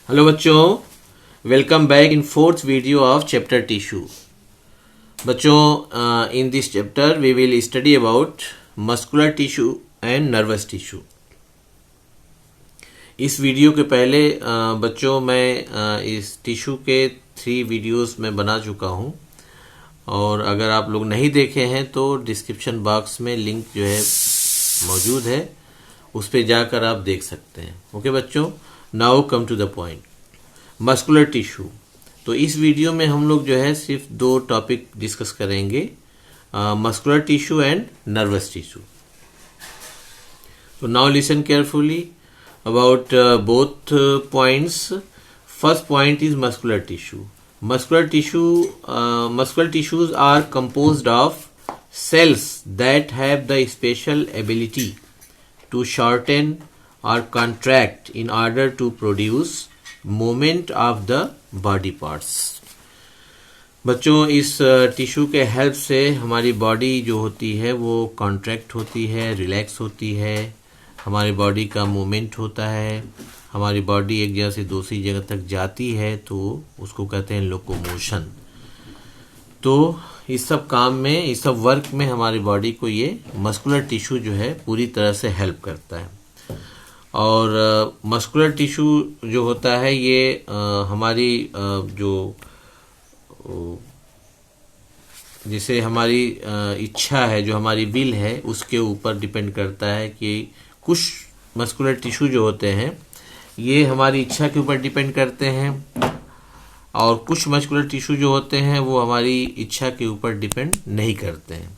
Hello बच्चों, welcome back in fourth video of chapter tissue. बच्चों, in this chapter we will study about muscular tissue and nervous tissue. इस video के पहले बच्चों मैं इस टिश्यू के 3 वीडियोस में बना चुका हूं, और अगर आप लोग नहीं देखे हैं तो डिस्क्रिप्शन बॉक्स में लिंक जो है मौजूद है, उस पर जाकर आप देख सकते हैं। ओके बच्चों, now come to the point. Muscular tissue, तो इस वीडियो में हम लोग जो है सिर्फ 2 टॉपिक डिस्कस करेंगे, muscular tissue and nervous tissue. तो now listen carefully about both points. First point is muscular tissue. Muscular tissues are composed of cells that have the special ability to shorten or contract in order to produce movement of the body parts। बच्चों, इस tissue के help से हमारी body जो होती है वो contract होती है, रिलैक्स होती है, हमारी बॉडी का मूवमेंट होता है, हमारी बॉडी एक जगह से दूसरी जगह तक जाती है, तो उसको कहते हैं लोकोमोशन। तो इस सब काम में, इस सब वर्क में हमारी बॉडी को ये मस्कुलर टिश्यू जो है पूरी तरह से हेल्प करता है। और मस्कुलर टिश्यू जो होता है ये हमारी जो जिसे हमारी इच्छा है, जो हमारी विल है, उसके ऊपर डिपेंड करता है कि कुछ मस्कुलर टिश्यू जो होते हैं ये हमारी इच्छा के ऊपर डिपेंड करते हैं, और कुछ मस्कुलर टिश्यू जो होते हैं वो हमारी इच्छा के ऊपर डिपेंड नहीं करते हैं।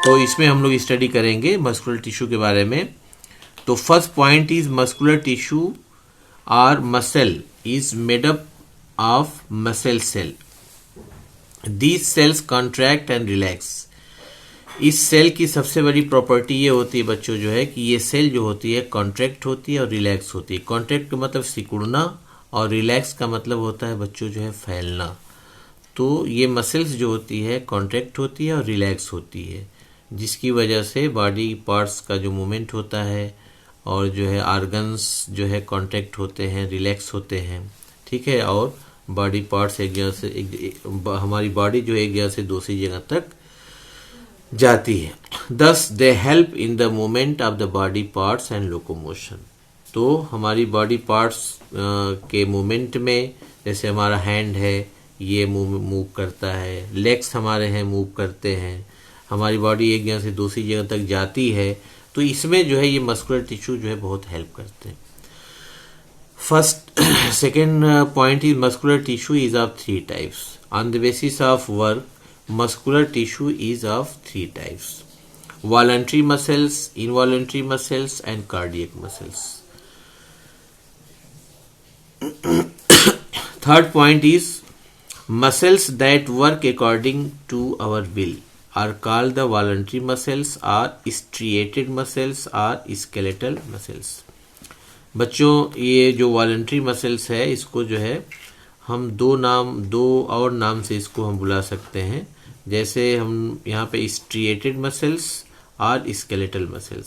तो इसमें हम लोग स्टडी करेंगे मस्कुलर टिश्यू के बारे में। तो first point is muscular tissue और muscle is made up of muscle cell. These cells contract and relax. इस सेल की सबसे बड़ी प्रॉपर्टी ये होती है बच्चों जो है कि ये सेल जो होती है कॉन्ट्रैक्ट होती है और रिलैक्स होती है। कॉन्ट्रैक्ट का मतलब सिकुड़ना, और रिलैक्स का मतलब होता है बच्चों जो है फैलना। तो ये मसल्स जो होती है कॉन्ट्रैक्ट होती है और रिलैक्स होती है, जिसकी वजह से बॉडी पार्ट्स का जो मूवमेंट होता है और जो है ऑर्गन्स जो है कॉन्ट्रैक्ट होते हैं, रिलैक्स होते हैं, ठीक है। और बॉडी पार्ट्स एक जगह से हमारी बॉडी जो एक जगह से दूसरी जगह तक जाती है। दस they help in the movement of the body parts and locomotion. तो हमारी बॉडी पार्ट्स के मूवमेंट में, जैसे हमारा हैंड है ये मूव करता है, लेग्स हमारे हैं मूव करते हैं, हमारी बॉडी एक जगह से दूसरी जगह तक जाती है, तो इसमें जो है ये मस्कुलर टिश्यू जो है बहुत हेल्प करते हैं। Second point is muscular tissue is of 3 types. On the basis of work muscular tissue is of 3 types: voluntary muscles, involuntary muscles and cardiac muscles. Third point is muscles that work according to our will are called the voluntary muscles or striated muscles or skeletal muscles। बच्चों, ये जो voluntary muscles है इसको जो है हम दो और नाम से इसको हम बुला सकते हैं। जैसे हम यहाँ पे स्ट्रिएटेड मसल्स और स्केलेटल मसल्स।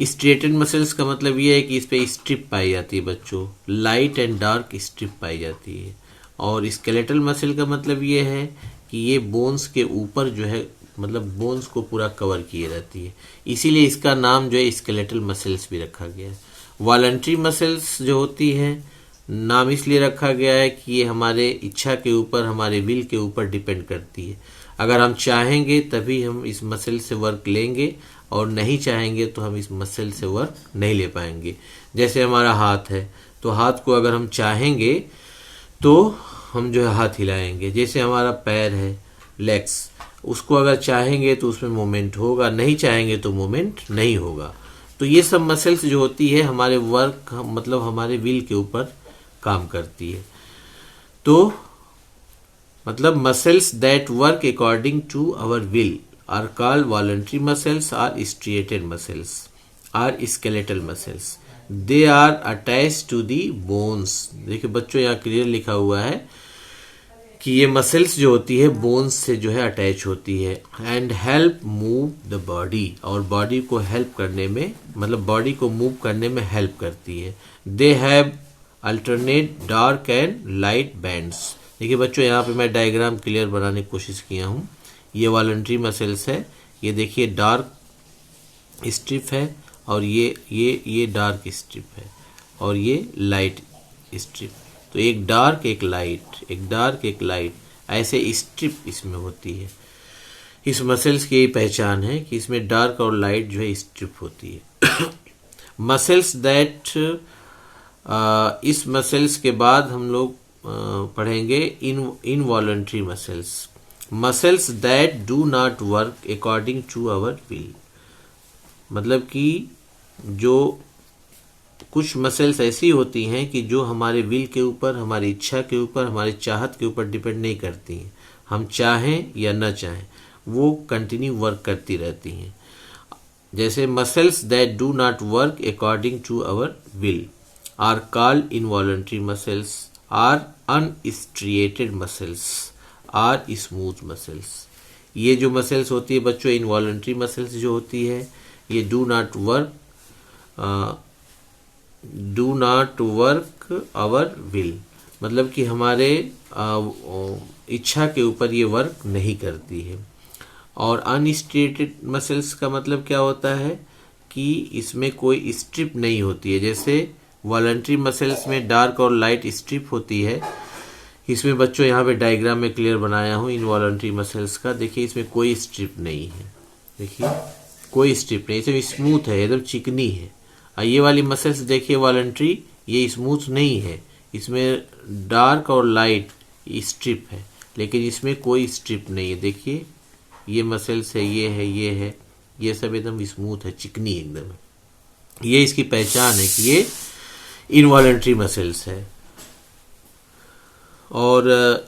स्ट्रिएटेड मसल्स का मतलब ये है कि इस पे स्ट्रिप पाई जाती है बच्चों, लाइट एंड डार्क स्ट्रिप पाई जाती है। और स्केलेटल मसल का मतलब ये है कि ये बोन्स के ऊपर जो है, मतलब बोन्स को पूरा कवर किए रहती है, इसीलिए इसका नाम जो है स्केलेटल मसल्स भी रखा गया है। वॉलंटरी मसल्स जो होती है नाम इसलिए रखा गया है कि ये हमारे इच्छा के ऊपर, हमारे विल के ऊपर डिपेंड करती है। अगर हम चाहेंगे तभी हम इस मसल से वर्क लेंगे, और नहीं चाहेंगे तो हम इस मसल से वर्क नहीं ले पाएंगे। जैसे हमारा हाथ है, तो हाथ को अगर हम चाहेंगे तो हम जो है हाथ हिलाएंगे। जैसे हमारा पैर है, लेग्स, उसको अगर चाहेंगे तो उसमें मूवमेंट होगा, नहीं चाहेंगे तो मूवमेंट नहीं होगा। तो ये सब मसल्स जो होती है हमारे वर्क, मतलब हमारे विल के ऊपर काम करती है। तो मतलब muscles that work according to our will are called voluntary muscles or striated muscles or skeletal muscles. They are attach to the bones. देखिए बच्चों, यहाँ क्लियर लिखा हुआ है कि ये मसल्स जो होती है बोन्स से जो है अटैच होती है, and help move the body, और बॉडी को हेल्प करने में, मतलब बॉडी को मूव करने में हेल्प करती है। They have alternate dark and light bands. देखिए बच्चों, यहाँ पे मैं डायग्राम क्लियर बनाने की कोशिश किया हूँ। ये वॉलंटरी मसल्स है, ये देखिए डार्क स्ट्रिप है, और ये डार्क स्ट्रिप है, और ये लाइट स्ट्रिप। तो एक डार्क एक लाइट, एक डार्क एक लाइट, ऐसे स्ट्रिप इसमें होती है। इस मसल्स की यही पहचान है कि इसमें डार्क और लाइट जो है स्ट्रिप होती है। मसल्स दैट, इस मसल्स के बाद हम लोग पढ़ेंगे involuntary muscles. Muscles that do not work according to our will. मतलब कि जो कुछ मसल्स ऐसी होती हैं कि जो हमारे विल के ऊपर, हमारी इच्छा के ऊपर, हमारी चाहत के ऊपर डिपेंड नहीं करती हैं। हम चाहें या न चाहें वो कंटिन्यू वर्क करती रहती हैं। जैसे muscles that do not work according to our will are called involuntary muscles, or unstriated muscles, or smooth muscles. ये जो मसल्स होती है बच्चों, इनवॉलंटरी मसल्स जो होती है, ये do not work hour will, मतलब कि हमारे इच्छा के ऊपर ये वर्क नहीं करती है। और अनस्ट्रिएटेड मसल्स का मतलब क्या होता है कि इसमें कोई स्ट्रिप नहीं होती है। जैसे वॉलंटरी मसल्स में डार्क और लाइट स्ट्रिप होती है, इसमें बच्चों यहाँ पे डायग्राम में क्लियर बनाया हूँ इनवॉलंटरी मसल्स का। देखिए इसमें कोई स्ट्रिप नहीं है, देखिए कोई स्ट्रिप नहीं, इसमें स्मूथ है, एकदम चिकनी है। और ये वाली मसल्स देखिए वॉलंटरी, ये स्मूथ नहीं है, इसमें डार्क और लाइट स्ट्रिप है, लेकिन इसमें कोई स्ट्रिप नहीं है। देखिए ये मसल्स है, ये है, ये है, ये सब एकदम स्मूथ है, चिकनी एकदम। ये इसकी पहचान है कि ये इनवॉलंटरी मसल्स है और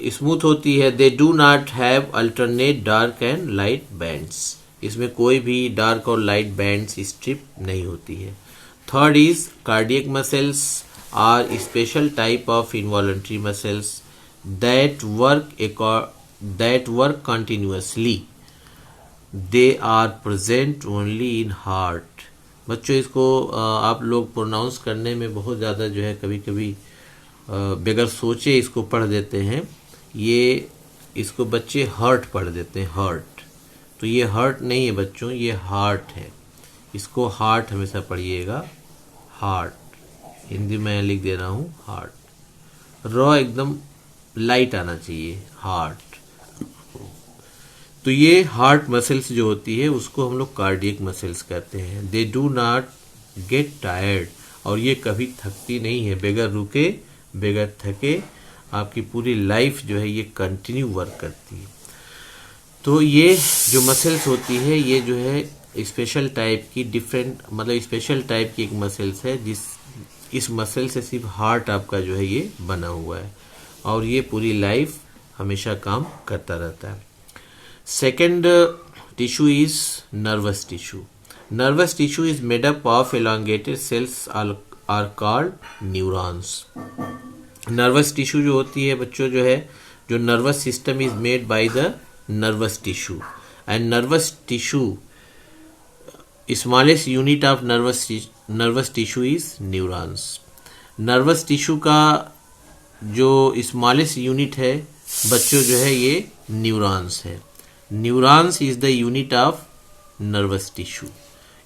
स्मूथ होती है। They do not have alternate dark and light bands. इसमें कोई भी डार्क और लाइट बैंड्स स्ट्रिप नहीं होती है। Third is cardiac muscles are special type of involuntary muscles that work continuously. They are present only in heart. बच्चों इसको आप लोग प्रोनाउंस करने में बहुत ज़्यादा जो है कभी कभी बगैर सोचे इसको पढ़ देते हैं। ये इसको बच्चे हर्ट पढ़ देते हैं, हर्ट। तो ये हर्ट नहीं है बच्चों, ये हार्ट है। इसको हार्ट हमेशा पढ़िएगा, हार्ट। हिंदी में लिख दे रहा हूँ हार्ट, रॉ एकदम लाइट आना चाहिए, हार्ट। तो ये हार्ट मसल्स जो होती है उसको हम लोग कार्डियक मसल्स कहते हैं। They do not get tired, और ये कभी थकती नहीं है, बगैर रुके बगैर थके आपकी पूरी लाइफ जो है ये कंटिन्यू वर्क करती है। तो ये जो मसल्स होती है ये जो है स्पेशल टाइप की, डिफरेंट मतलब स्पेशल टाइप की एक मसल्स है, इस मसल से सिर्फ हार्ट आपका जो है ये बना हुआ है, और ये पूरी लाइफ हमेशा काम करता रहता है। Second tissue is nervous tissue. Nervous tissue is made up of elongated cells are called neurons. Nervous tissue जो होती है बच्चों जो है, जो nervous system is made by the nervous tissue, and nervous tissue smallest unit of nervous tissue is neurons. Nervous tissue का जो smallest unit है बच्चों जो है ये न्यूरॉन्स है। Neurons is the unit of nervous tissue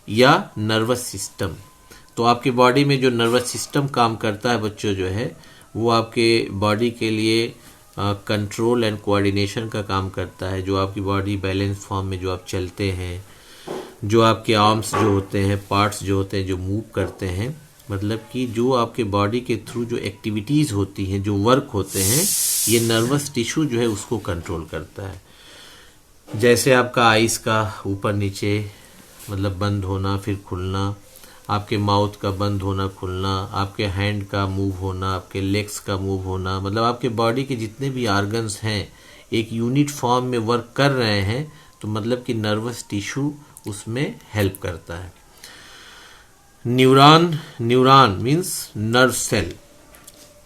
या नर्वस सिस्टम। तो आपकी बॉडी में जो नर्वस सिस्टम काम करता है बच्चों जो है वो आपके बॉडी के लिए कंट्रोल एंड कोऑर्डिनेशन का काम करता है। जो आपकी बॉडी बैलेंस फॉर्म में जो आप चलते हैं, जो आपके आर्म्स जो होते हैं, पार्ट्स जो होते हैं जो मूव करते हैं, मतलब कि जो आपके बॉडी के थ्रू जो एक्टिविटीज़ होती हैं, जो वर्क होते हैं, ये नर्वस टिश्यू जो है उसको कंट्रोल करता है। जैसे आपका आइज़ का ऊपर नीचे मतलब बंद होना फिर खुलना, आपके माउथ का बंद होना खुलना, आपके हैंड का मूव होना, आपके लेग्स का मूव होना, मतलब आपके बॉडी के जितने भी ऑर्गन्स हैं एक यूनिट फॉर्म में वर्क कर रहे हैं, तो मतलब कि नर्वस टिश्यू उसमें हेल्प करता है। Neuron means nerve cell.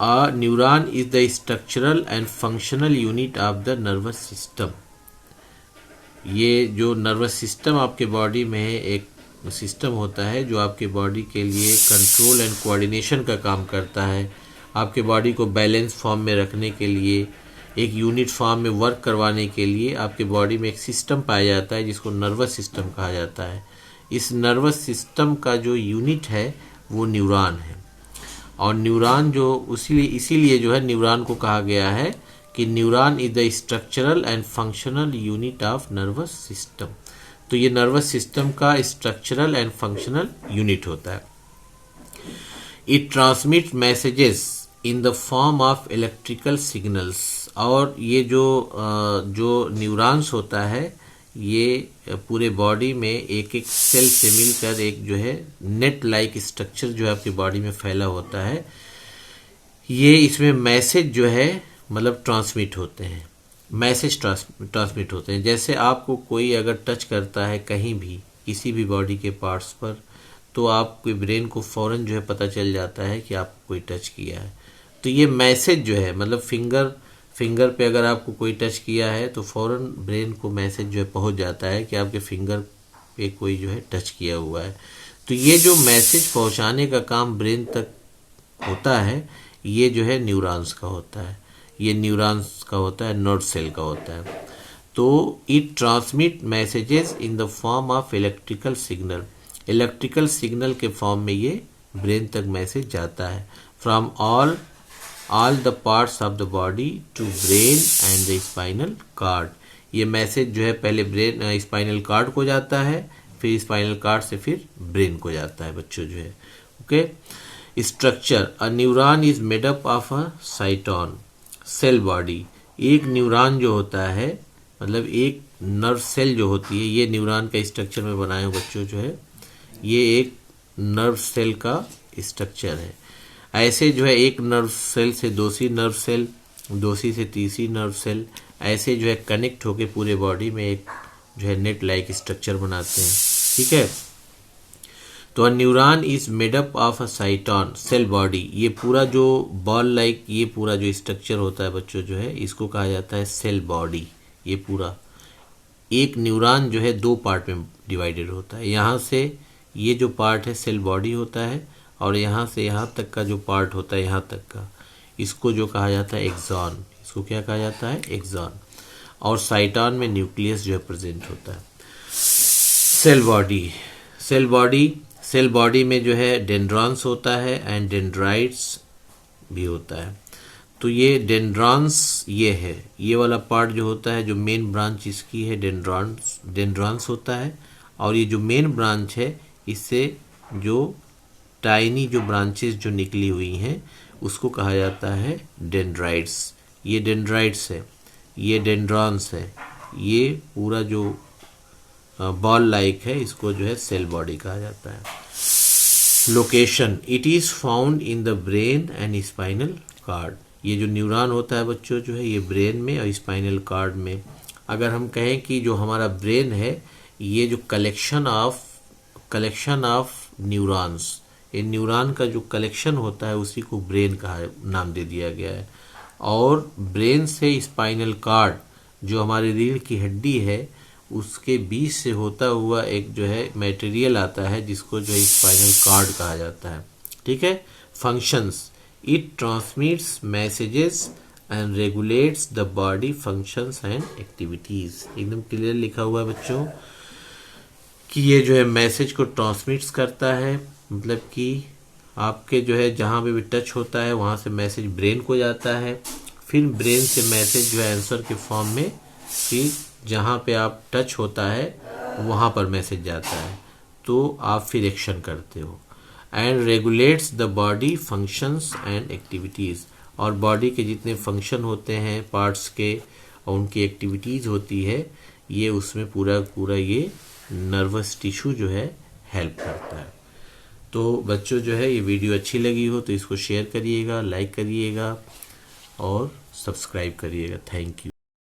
A neuron is the structural and functional unit of the nervous system. ये जो नर्वस सिस्टम आपके बॉडी में है, एक सिस्टम होता है जो आपके बॉडी के लिए कंट्रोल एंड कोऑर्डिनेशन का काम करता है। आपके बॉडी को बैलेंस फॉर्म में रखने के लिए, एक यूनिट फॉर्म में वर्क करवाने के लिए आपके बॉडी में एक सिस्टम पाया जाता है जिसको नर्वस सिस्टम कहा जाता है। इस नर्वस सिस्टम का जो यूनिट है वो न्यूरॉन है। और न्यूरॉन जो इसीलिए जो है न्यूरॉन को कहा गया है कि neuron is the structural and functional unit of nervous system. तो ये नर्वस सिस्टम का स्ट्रक्चरल एंड फंक्शनल यूनिट होता है। It transmit messages in the form of electrical signals. और ये जो न्यूरॉन्स होता है ये पूरे बॉडी में एक एक सेल से मिलकर एक जो है नेट लाइक स्ट्रक्चर जो है आपकी बॉडी में फैला होता है। ये इसमें मैसेज जो है मतलब ट्रांसमिट होते हैं, मैसेज ट्रांसमिट होते हैं। जैसे आपको कोई अगर टच करता है कहीं भी किसी भी बॉडी के पार्ट्स पर, तो आपके ब्रेन को फौरन जो है पता चल जाता है कि आपको कोई टच किया है। तो ये मैसेज जो है मतलब फिंगर पे अगर आपको कोई टच किया है तो फौरन ब्रेन को मैसेज जो है पहुंच जाता है कि आपके फिंगर पे कोई जो है टच किया हुआ है। तो ये जो मैसेज पहुंचाने का काम ब्रेन तक होता है ये जो है न्यूरॉन्स का होता है, ये न्यूरॉन्स का होता है, नर्व सेल का होता है। तो it transmit messages in the form of electrical signal. Electrical signal के फॉर्म में ये ब्रेन तक मैसेज जाता है from all the parts of the body to brain and the spinal cord. ये मैसेज जो है पहले ब्रेन स्पाइनल कार्ड को जाता है, फिर स्पाइनल कार्ड से फिर ब्रेन को जाता है बच्चों जो है। Okay, structure a neuron is made up of a cyton cell body. एक न्यूरॉन जो होता है मतलब एक नर्व सेल जो होती है, ये न्यूरॉन का स्ट्रक्चर में बनाए हो बच्चों जो है, ये एक नर्व सेल का स्ट्रक्चर है। ऐसे जो है एक नर्व सेल से दूसरी नर्व सेल, दूसरी से तीसरी नर्व सेल, ऐसे जो है कनेक्ट होके पूरे बॉडी में एक जो है नेट लाइक स्ट्रक्चर बनाते हैं। ठीक है, तो neuron is made up of a cyton cell body. ये पूरा जो बॉल लाइक ये पूरा जो स्ट्रक्चर होता है बच्चों जो है इसको कहा जाता है सेल बॉडी। ये पूरा एक न्यूरॉन जो है दो पार्ट में डिवाइडेड होता है। यहाँ से ये जो पार्ट है सेल बॉडी होता है और यहाँ से यहाँ तक का जो पार्ट होता है यहाँ तक का, इसको जो कहा जाता है एक्सॉन। इसको क्या कहा जाता है? एक्सॉन। और साइटोन में न्यूक्लियस जो है प्रेजेंट होता है। सेल बॉडी में जो है डेंड्रॉन्स होता है एंड डेंड्राइट्स भी होता है। तो ये डेंड्रॉन्स ये है, ये वाला पार्ट जो होता है जो मेन ब्रांच इसकी है डेंड्रॉन्स होता है। और ये जो मेन ब्रांच है इससे जो टाइनी जो ब्रांचेस जो निकली हुई हैं उसको कहा जाता है डेंड्राइट्स। ये डेंड्राइट्स है, ये डेंड्रॉन्स है, ये पूरा जो बॉल लाइक है इसको जो है सेल बॉडी कहा जाता है। Location it is found in the brain and spinal cord. ये जो न्यूरॉन होता है बच्चों जो है ये ब्रेन में और स्पाइनल कार्ड में। अगर हम कहें कि जो हमारा ब्रेन है ये जो कलेक्शन ऑफ न्यूरॉन्स, ये न्यूरॉन का जो कलेक्शन होता है उसी को ब्रेन का नाम दे दिया गया है। और ब्रेन से स्पाइनल कार्ड जो हमारी रीढ़ की हड्डी है उसके बीच से होता हुआ एक जो है मटेरियल आता है जिसको जो है स्पाइनल कार्ड कहा जाता है। ठीक है, functions it transmits messages and regulates the body functions and activities. एकदम क्लियर लिखा हुआ है बच्चों कि ये जो है मैसेज को ट्रांसमिट्स करता है, मतलब कि आपके जो है जहाँ पे भी टच होता है वहाँ से मैसेज ब्रेन को जाता है, फिर ब्रेन से मैसेज जो है आंसर के फॉर्म में फिर जहाँ पे आप टच होता है वहाँ पर मैसेज जाता है, तो आप फिर एक्शन करते हो। And regulates the body functions and activities. और बॉडी के जितने फंक्शन होते हैं पार्ट्स के और उनकी एक्टिविटीज़ होती है ये उसमें पूरा ये नर्वस टिश्यू जो है हेल्प करता है। तो बच्चों जो है ये वीडियो अच्छी लगी हो तो इसको शेयर करिएगा, लाइक करिएगा और सब्सक्राइब करिएगा। Thank you.